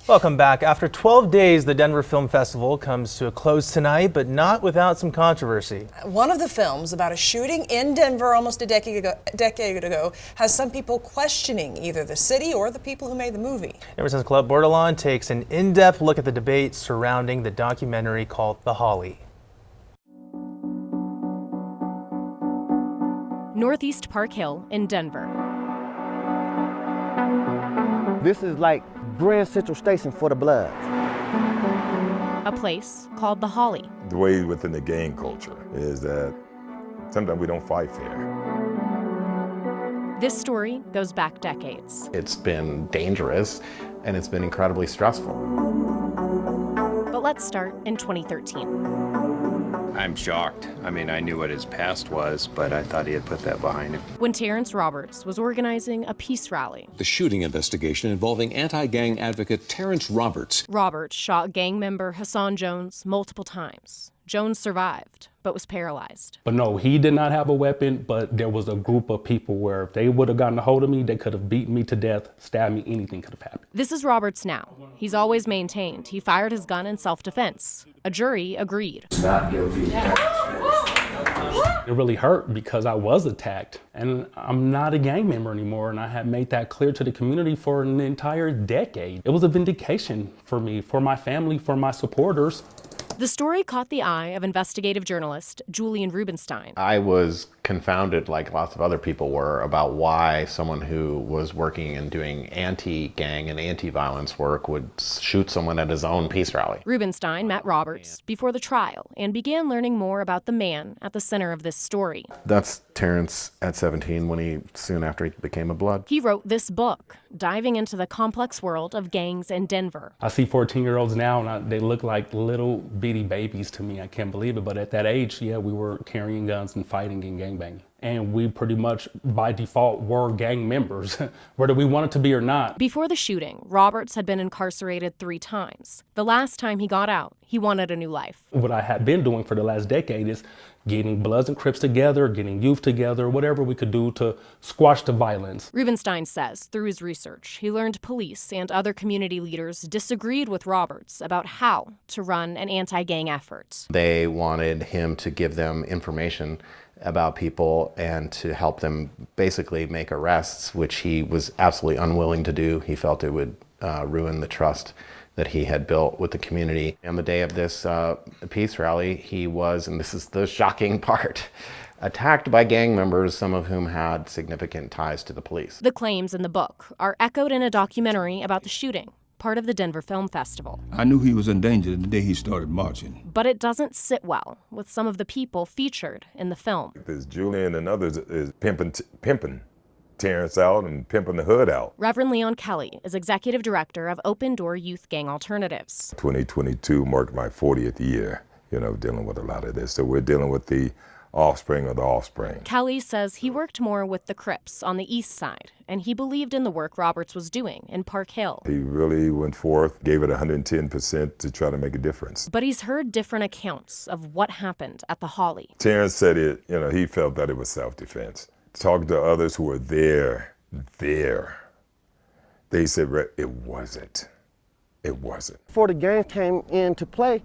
Welcome back. After 12 days, the Denver Film Festival comes to a close tonight, but not without some controversy. One of the films about a shooting in Denver almost a decade ago has some people questioning either the city or the people who made the movie. Emerson's Club Bordelon takes an in-depth look at the debate surrounding the documentary called The Holly. Northeast Park Hill in Denver. This is like Grand Central Station for the Bloods. A place called The Holly. The way within the gang culture is that sometimes we don't fight fair. This story goes back decades. It's been dangerous and it's been incredibly stressful. But let's start in 2013. I'm shocked. I mean, I knew what his past was, but I thought he had put that behind him. When Terrence Roberts was organizing a peace rally. The shooting investigation involving anti-gang advocate Terrence Roberts. Roberts shot gang member Hassan Jones multiple times. Jones survived, but was paralyzed. But no, he did not have a weapon, but there was a group of people where if they would have gotten a hold of me, they could have beaten me to death, stabbed me, anything could have happened. This is Roberts now. He's always maintained he fired his gun in self-defense. A jury agreed. Not guilty. It really hurt because I was attacked, and I'm not a gang member anymore, and I had made that clear to the community for an entire decade. It was a vindication for me, for my family, for my supporters. The story caught the eye of investigative journalist Julian Rubenstein. I was confounded, like lots of other people were, about why someone who was working and doing anti-gang and anti-violence work would shoot someone at his own peace rally. Rubenstein met Roberts before the trial and began learning more about the man at the center of this story. That's Terrence at 17 soon after he became a Blood. He wrote this book, diving into the complex world of gangs in Denver. I see 14-year-olds now, and they look like little bitty babies to me. I can't believe it, but at that age, yeah, we were carrying guns and fighting and gangbanging. And we pretty much, by default, were gang members, whether we wanted to be or not. Before the shooting, Roberts had been incarcerated 3 times. The last time he got out, he wanted a new life. What I had been doing for the last decade is getting Bloods and Crips together, getting youth together, whatever we could do to squash the violence. Rubenstein says through his research, he learned police and other community leaders disagreed with Roberts about how to run an anti-gang effort. They wanted him to give them information about people and to help them basically make arrests, which he was absolutely unwilling to do. He felt it would ruin the trust that he had built with the community. On the day of this peace rally, he was, and this is the shocking part, attacked by gang members, some of whom had significant ties to the police. The claims in the book are echoed in a documentary about the shooting, part of the Denver Film Festival. I knew he was in danger the day he started marching. But it doesn't sit well with some of the people featured in the film. There's Julian and others is pimping Terrence out and pimping the hood out. Reverend Leon Kelly is executive director of Open Door Youth Gang Alternatives. 2022 marked my 40th year, dealing with a lot of this. So we're dealing with the offspring of the offspring. Kelly says he worked more with the Crips on the east side, and he believed in the work Roberts was doing in Park Hill. He really went forth, gave it 110% to try to make a difference. But he's heard different accounts of what happened at the Holly. Terrence said he felt that it was self-defense. Talking to others who were there, they said it wasn't. It wasn't. Before the gangs came into play,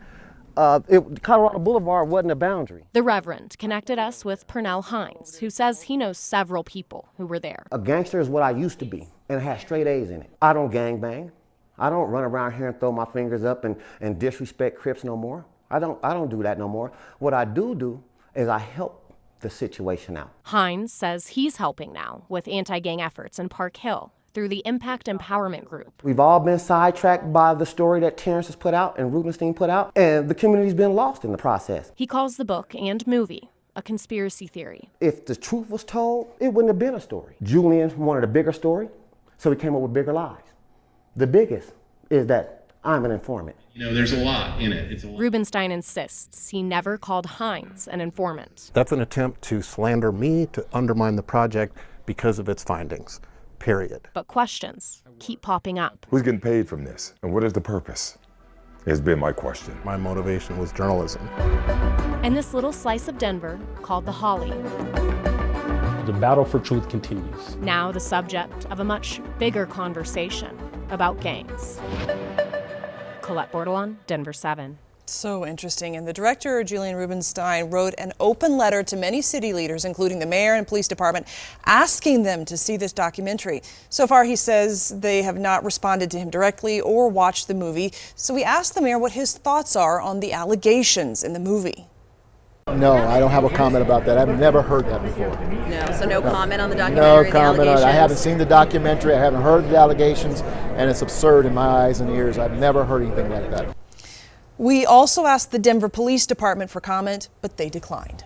Colorado Boulevard wasn't a boundary. The Reverend connected us with Pernell Hines, who says he knows several people who were there. A gangster is what I used to be, and it has straight A's in it. I don't gangbang. I don't run around here and throw my fingers up and disrespect Crips no more. I don't do that no more. What I do is I help the situation out. Hines says he's helping now with anti-gang efforts in Park Hill through the Impact Empowerment Group. We've all been sidetracked by the story that Terrence has put out and Rubenstein put out, and the community's been lost in the process. He calls the book and movie a conspiracy theory. If the truth was told, it wouldn't have been a story. Julian wanted a bigger story, so he came up with bigger lies. The biggest is that I'm an informant. There's a lot in it. It's a lot. Rubenstein insists he never called Hines an informant. That's an attempt to slander me, to undermine the project because of its findings, period. But questions keep popping up. Who's getting paid from this? And what is the purpose? Has been my question. My motivation was journalism. And this little slice of Denver called the Holly. The battle for truth continues. Now the subject of a much bigger conversation about gangs. Colette Bordelon, Denver 7. So interesting. And the director, Julian Rubenstein, wrote an open letter to many city leaders, including the mayor and police department, asking them to see this documentary. So far, he says they have not responded to him directly or watched the movie. So we asked the mayor what his thoughts are on the allegations in the movie. No, I don't have a comment about that. I've never heard that before. No, so no comment on the documentary? No comment on it. I haven't seen the documentary. I haven't heard the allegations, and it's absurd in my eyes and ears. I've never heard anything like that. We also asked the Denver Police Department for comment, but they declined.